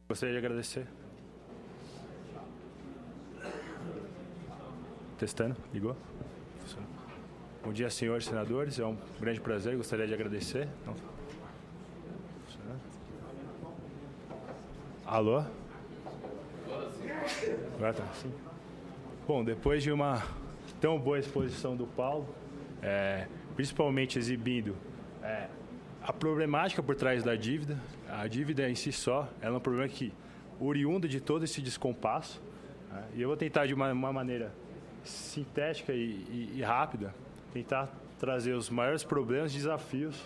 Gostaria de agradecer. Testando, ligou? Funcionou. Bom dia, senhores senadores. É um grande prazer, gostaria de agradecer. Alô? Agora tá, sim. Bom, depois de uma tão boa exposição do Paulo, principalmente exibindo a problemática por trás da dívida, a dívida em si só, ela é um problema que oriunda de todo esse descompasso, e eu vou tentar de uma maneira sintética e rápida, tentar trazer os maiores problemas e desafios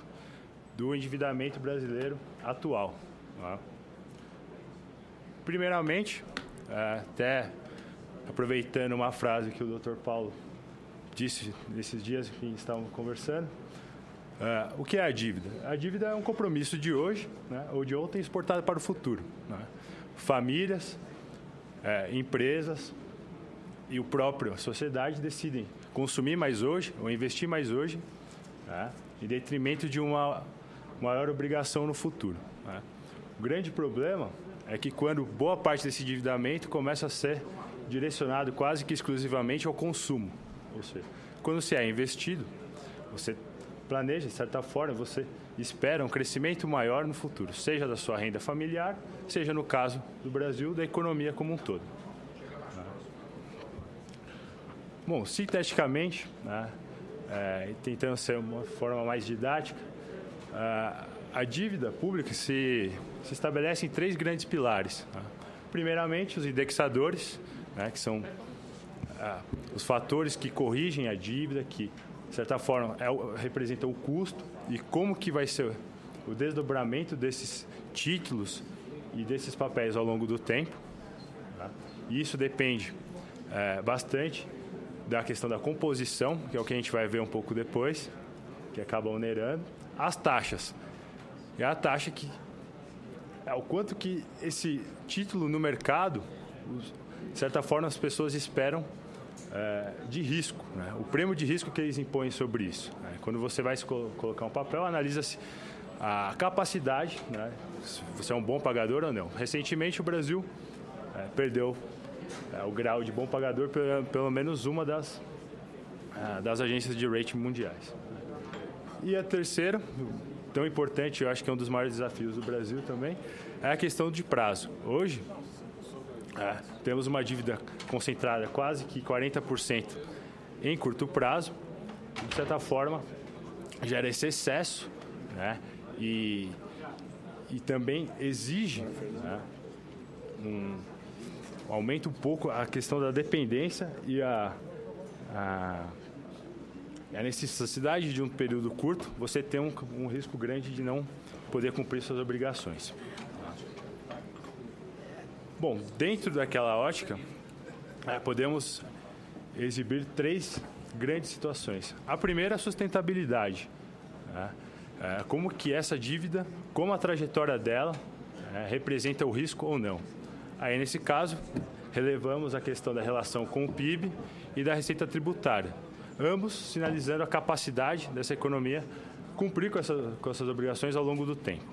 do endividamento brasileiro atual. Primeiramente, até aproveitando uma frase que o Dr. Paulo disse nesses dias que estávamos conversando, o que é a dívida? A dívida é um compromisso de hoje, né, ou de ontem, exportado para o futuro. Famílias, empresas e a própria sociedade decidem consumir mais hoje ou investir mais hoje, em detrimento de uma maior obrigação no futuro. O grande problema é que quando boa parte desse endividamento começa a ser direcionado quase que exclusivamente ao consumo. Ou seja, quando você é investido, você planeja, de certa forma, você espera um crescimento maior no futuro, seja da sua renda familiar, seja, no caso do Brasil, da economia como um todo. Bom, sinteticamente, tentando ser uma forma mais didática, a dívida pública se estabelece em 3 grandes pilares. Primeiramente, os indexadores, que são os fatores que corrigem a dívida, que, de certa forma, representam o custo e como que vai ser o desdobramento desses títulos e desses papéis ao longo do tempo. E isso depende bastante da questão da composição, que é o que a gente vai ver um pouco depois, que acaba onerando. As taxas. É a taxa que é o quanto que esse título no mercado, de certa forma, as pessoas esperam de risco, o prêmio de risco que eles impõem sobre isso. Quando você vai colocar um papel, analisa-se a capacidade, se você é um bom pagador ou não. Recentemente, o Brasil perdeu o grau de bom pagador pelo menos uma das agências de rating mundiais. E a terceira, tão importante, eu acho que é um dos maiores desafios do Brasil também, é a questão de prazo. Hoje, temos uma dívida concentrada quase que 40% em curto prazo, de certa forma, gera esse excesso, e também exige aumenta um pouco a questão da dependência e a necessidade de um período curto, você tem um risco grande de não poder cumprir suas obrigações. Bom, dentro daquela ótica, podemos exibir 3 grandes situações. A primeira é a sustentabilidade. Como que essa dívida, como a trajetória dela, representa o risco ou não. Aí, nesse caso, relevamos a questão da relação com o PIB e da receita tributária, ambos sinalizando a capacidade dessa economia cumprir com essas obrigações ao longo do tempo.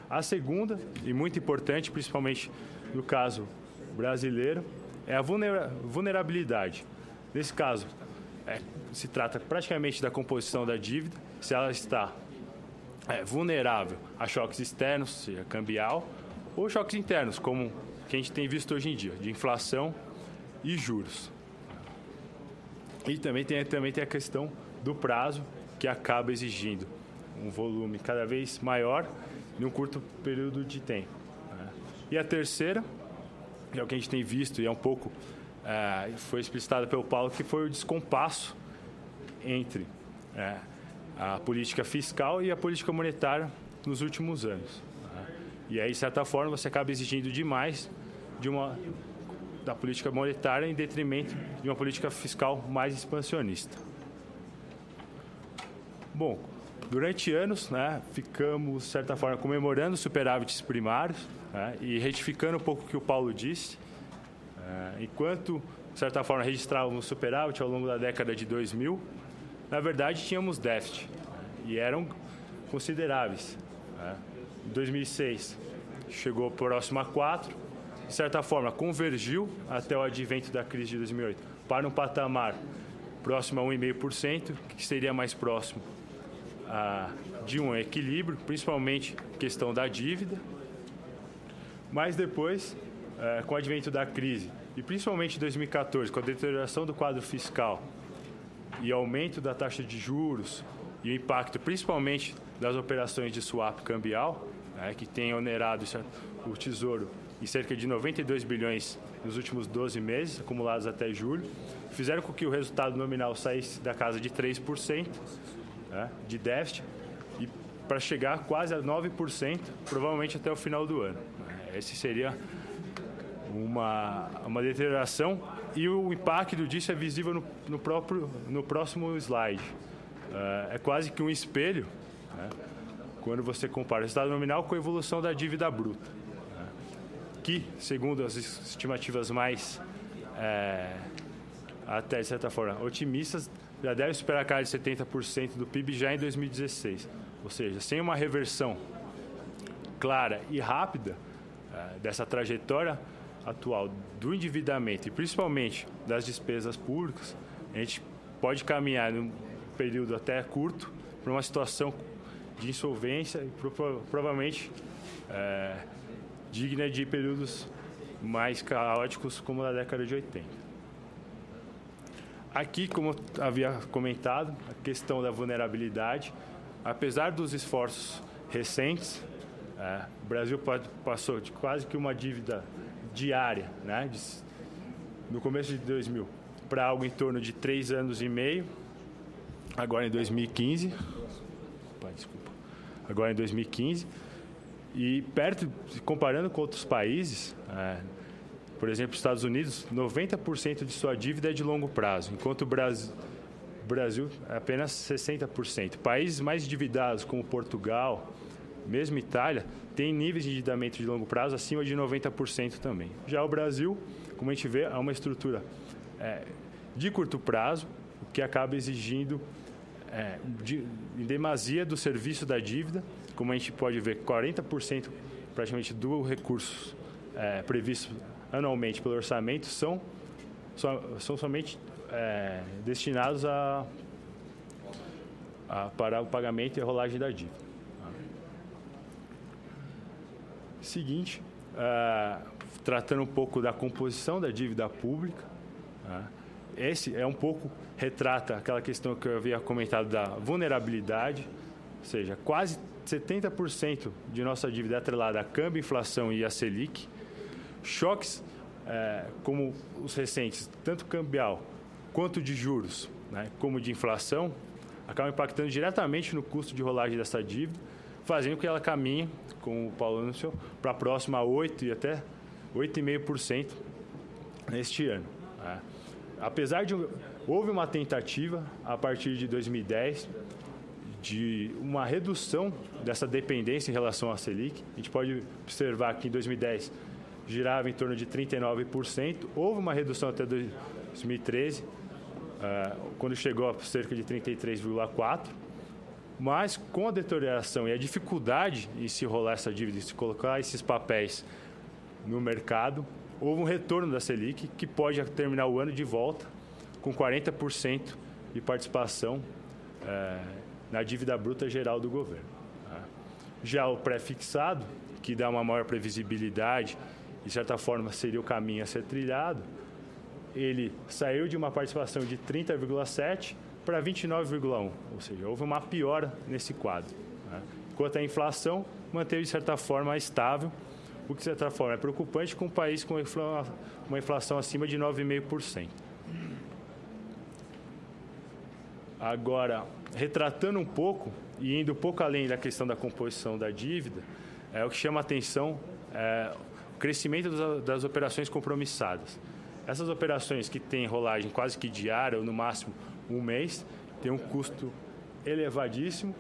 A segunda, e muito importante, principalmente no caso brasileiro, é a vulnerabilidade. Nesse caso, se trata praticamente da composição da dívida, se ela está vulnerável a choques externos, seja cambial, ou choques internos, como que a gente tem visto hoje em dia, de inflação e juros. E também tem a questão do prazo, que acaba exigindo um volume cada vez maior em um curto período de tempo. E a terceira, que é o que a gente tem visto e é um pouco, foi explicitado pelo Paulo, que foi o descompasso entre a política fiscal e a política monetária nos últimos anos. E aí, de certa forma, você acaba exigindo demais da política monetária em detrimento de uma política fiscal mais expansionista. Bom, durante anos, ficamos, de certa forma, comemorando os superávites primários e retificando um pouco o que o Paulo disse. Enquanto, de certa forma, registrávamos superávit ao longo da década de 2000, na verdade, tínhamos déficit, e eram consideráveis. Em 2006, chegou próximo a 4%, de certa forma convergiu até o advento da crise de 2008 para um patamar próximo a 1,5%, que seria mais próximo de um equilíbrio, principalmente questão da dívida. Mas depois, com o advento da crise, e principalmente em 2014, com a deterioração do quadro fiscal e aumento da taxa de juros e o impacto principalmente das operações de swap cambial, que tem onerado o Tesouro em cerca de 92 bilhões nos últimos 12 meses, acumulados até julho, fizeram com que o resultado nominal saísse da casa de 3% de déficit e para chegar quase a 9%, provavelmente até o final do ano. Esse seria uma deterioração e o impacto disso é visível no próximo slide. É quase que um espelho, quando você compara o resultado nominal com a evolução da dívida bruta, que, segundo as estimativas mais, até de certa forma, otimistas, já deve superar a casa de 70% do PIB já em 2016. Ou seja, sem uma reversão clara e rápida dessa trajetória atual do endividamento e principalmente das despesas públicas, a gente pode caminhar num período até curto para uma situação de insolvência e provavelmente digna de períodos mais caóticos como na década de 80. Aqui, como eu havia comentado, a questão da vulnerabilidade, apesar dos esforços recentes, o Brasil passou de quase que uma dívida diária, no começo de 2000, para algo em torno de 3 anos e meio, agora em 2015, e comparando com outros países, por exemplo, Estados Unidos, 90% de sua dívida é de longo prazo, enquanto o Brasil é apenas 60%. Países mais endividados, como Portugal, mesmo Itália, têm níveis de endividamento de longo prazo acima de 90% também. Já o Brasil, como a gente vê, é uma estrutura de curto prazo, o que acaba exigindo em demasia do serviço da dívida. Como a gente pode ver, 40% praticamente do recurso previsto anualmente pelo orçamento são somente destinados para o pagamento e a rolagem da dívida. Seguinte, tratando um pouco da composição da dívida pública, esse um pouco retrata aquela questão que eu havia comentado da vulnerabilidade, ou seja, quase 70% de nossa dívida é atrelada a câmbio, inflação e a Selic. Choques como os recentes, tanto cambial quanto de juros, como de inflação, acabam impactando diretamente no custo de rolagem dessa dívida, fazendo com que ela caminhe, como o Paulo anunciou, para próximo a 8% e até 8,5% neste ano. Apesar de houve uma tentativa, a partir de 2010, de uma redução dessa dependência em relação à Selic. A gente pode observar que em 2010 girava em torno de 39%. Houve uma redução até 2013, quando chegou a cerca de 33,4%. Mas com a deterioração e a dificuldade em se rolar essa dívida, em se colocar esses papéis no mercado, houve um retorno da Selic, que pode terminar o ano de volta com 40% de participação na dívida bruta geral do governo. Já o pré-fixado, que dá uma maior previsibilidade, de certa forma seria o caminho a ser trilhado, ele saiu de uma participação de 30,7% para 29,1%, ou seja, houve uma piora nesse quadro. Enquanto a inflação manteve, de certa forma, estável, o que, de certa forma, é preocupante com um país com uma inflação acima de 9,5%. Agora, retratando um pouco e indo um pouco além da questão da composição da dívida, o que chama a atenção o crescimento das operações compromissadas. Essas operações que têm rolagem quase que diária ou no máximo um mês, têm um custo elevadíssimo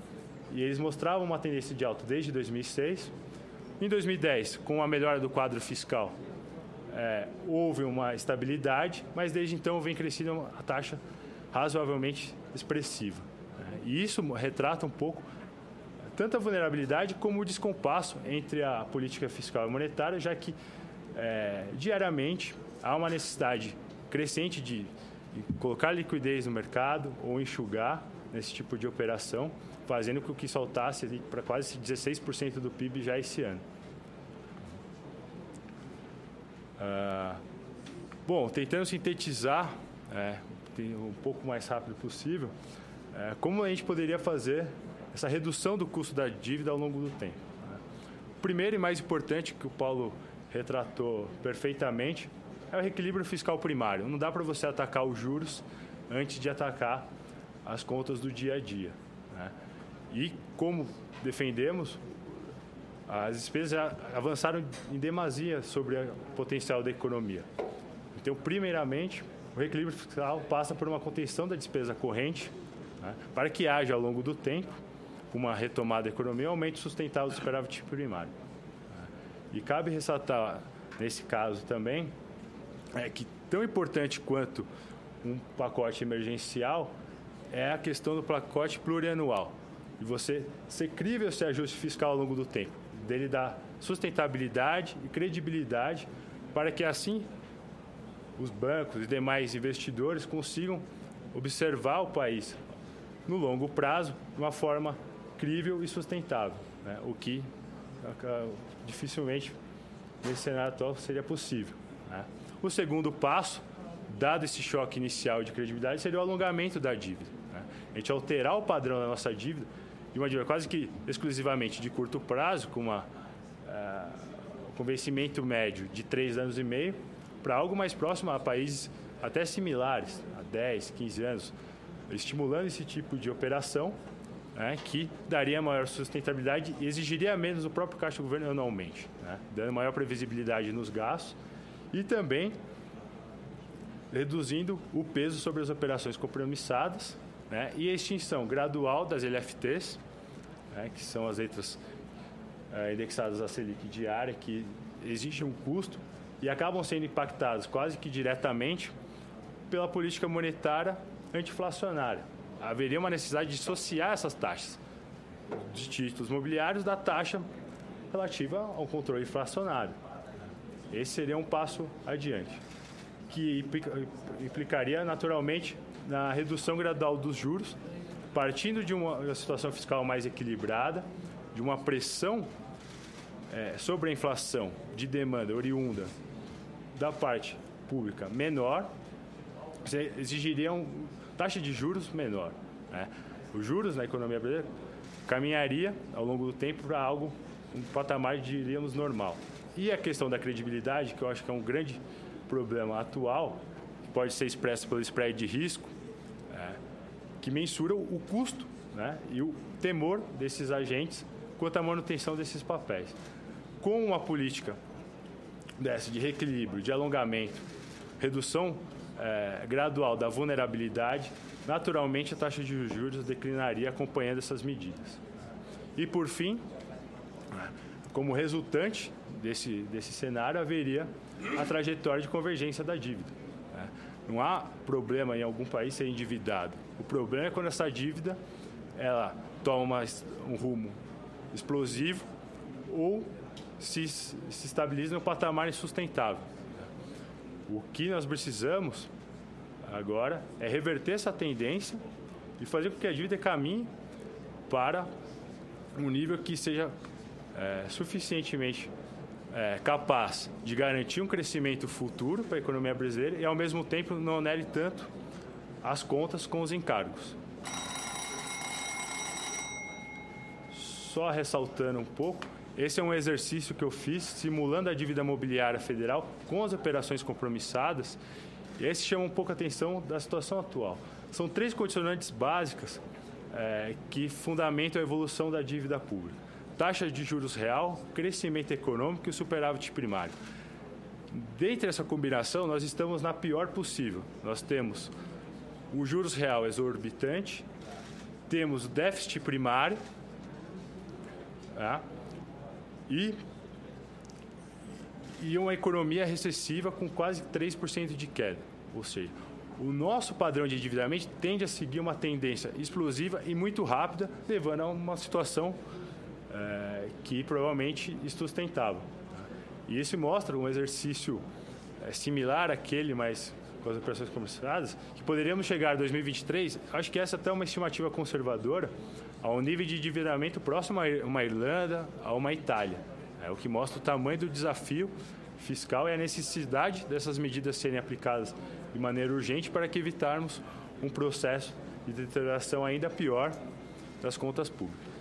e eles mostravam uma tendência de alta desde 2006. Em 2010, com a melhora do quadro fiscal, houve uma estabilidade, mas desde então vem crescendo a taxa razoavelmente expressiva. E isso retrata um pouco tanto a vulnerabilidade como o descompasso entre a política fiscal e monetária, já que diariamente há uma necessidade crescente de colocar liquidez no mercado ou enxugar nesse tipo de operação, fazendo com que saltasse para quase 16% do PIB já esse ano. Bom, tentando sintetizar um pouco mais rápido possível, como a gente poderia fazer essa redução do custo da dívida ao longo do tempo. O primeiro e mais importante, que o Paulo retratou perfeitamente, é o reequilíbrio fiscal primário. Não dá para você atacar os juros antes de atacar as contas do dia a dia. E, como defendemos, as despesas avançaram em demasia sobre o potencial da economia. Então, primeiramente, o reequilíbrio fiscal passa por uma contenção da despesa corrente, para que haja, ao longo do tempo, uma retomada da economia e um aumento sustentável do superávit primário. E cabe ressaltar, nesse caso também, que tão importante quanto um pacote emergencial é a questão do pacote plurianual. E você ser crível esse ajuste fiscal ao longo do tempo, dele dar sustentabilidade e credibilidade para que, assim, os bancos e demais investidores consigam observar o país no longo prazo de uma forma crível e sustentável, o que dificilmente nesse cenário atual seria possível. O segundo passo, dado esse choque inicial de credibilidade, seria o alongamento da dívida. A gente alterar o padrão da nossa dívida de uma dívida quase que exclusivamente de curto prazo, com com vencimento médio de 3 anos e meio, para algo mais próximo a países até similares, a 10, 15 anos, estimulando esse tipo de operação, que daria maior sustentabilidade e exigiria menos do próprio caixa do governo anualmente, dando maior previsibilidade nos gastos e também reduzindo o peso sobre as operações compromissadas, e a extinção gradual das LFTs, que são as letras indexadas à Selic diária, que exigem um custo e acabam sendo impactadas quase que diretamente pela política monetária anti-inflacionária. Haveria uma necessidade de dissociar essas taxas de títulos mobiliários da taxa relativa ao controle inflacionário. Esse seria um passo adiante, que implicaria naturalmente na redução gradual dos juros, partindo de uma situação fiscal mais equilibrada, de uma pressão sobre a inflação de demanda oriunda da parte pública menor, exigiria uma taxa de juros menor. Os juros na economia brasileira caminharia ao longo do tempo para um patamar, diríamos, normal. E a questão da credibilidade, que eu acho que é um grande problema atual, que pode ser expresso pelo spread de risco, que mensura o custo e o temor desses agentes quanto à manutenção desses papéis. Com uma política dessa de reequilíbrio, de alongamento, redução gradual da vulnerabilidade, naturalmente a taxa de juros declinaria acompanhando essas medidas. E, por fim, como resultante desse cenário, haveria a trajetória de convergência da dívida. Não há problema em algum país ser endividado. O problema é quando essa dívida ela toma um rumo explosivo ou se estabiliza no patamar insustentável. O que nós precisamos agora é reverter essa tendência e fazer com que a dívida caminhe para um nível que seja suficientemente capaz de garantir um crescimento futuro para a economia brasileira e, ao mesmo tempo, não onere tanto as contas com os encargos. Só ressaltando um pouco, esse é um exercício que eu fiz simulando a dívida mobiliária federal com as operações compromissadas, e esse chama um pouco a atenção da situação atual. São 3 condicionantes básicas que fundamentam a evolução da dívida pública: taxa de juros real, crescimento econômico e o superávit primário. Dentre essa combinação, nós estamos na pior possível. Nós temos o juros real exorbitante, temos o déficit primário, e uma economia recessiva com quase 3% de queda. Ou seja, o nosso padrão de endividamento tende a seguir uma tendência explosiva e muito rápida, levando a uma situação que provavelmente insustentável. E isso mostra um exercício similar àquele, mas com as operações comercializadas, que poderíamos chegar em 2023, acho que essa é até uma estimativa conservadora, a um nível de endividamento próximo a uma Irlanda, a uma Itália. O que mostra o tamanho do desafio fiscal e a necessidade dessas medidas serem aplicadas de maneira urgente para que evitarmos um processo de deterioração ainda pior das contas públicas.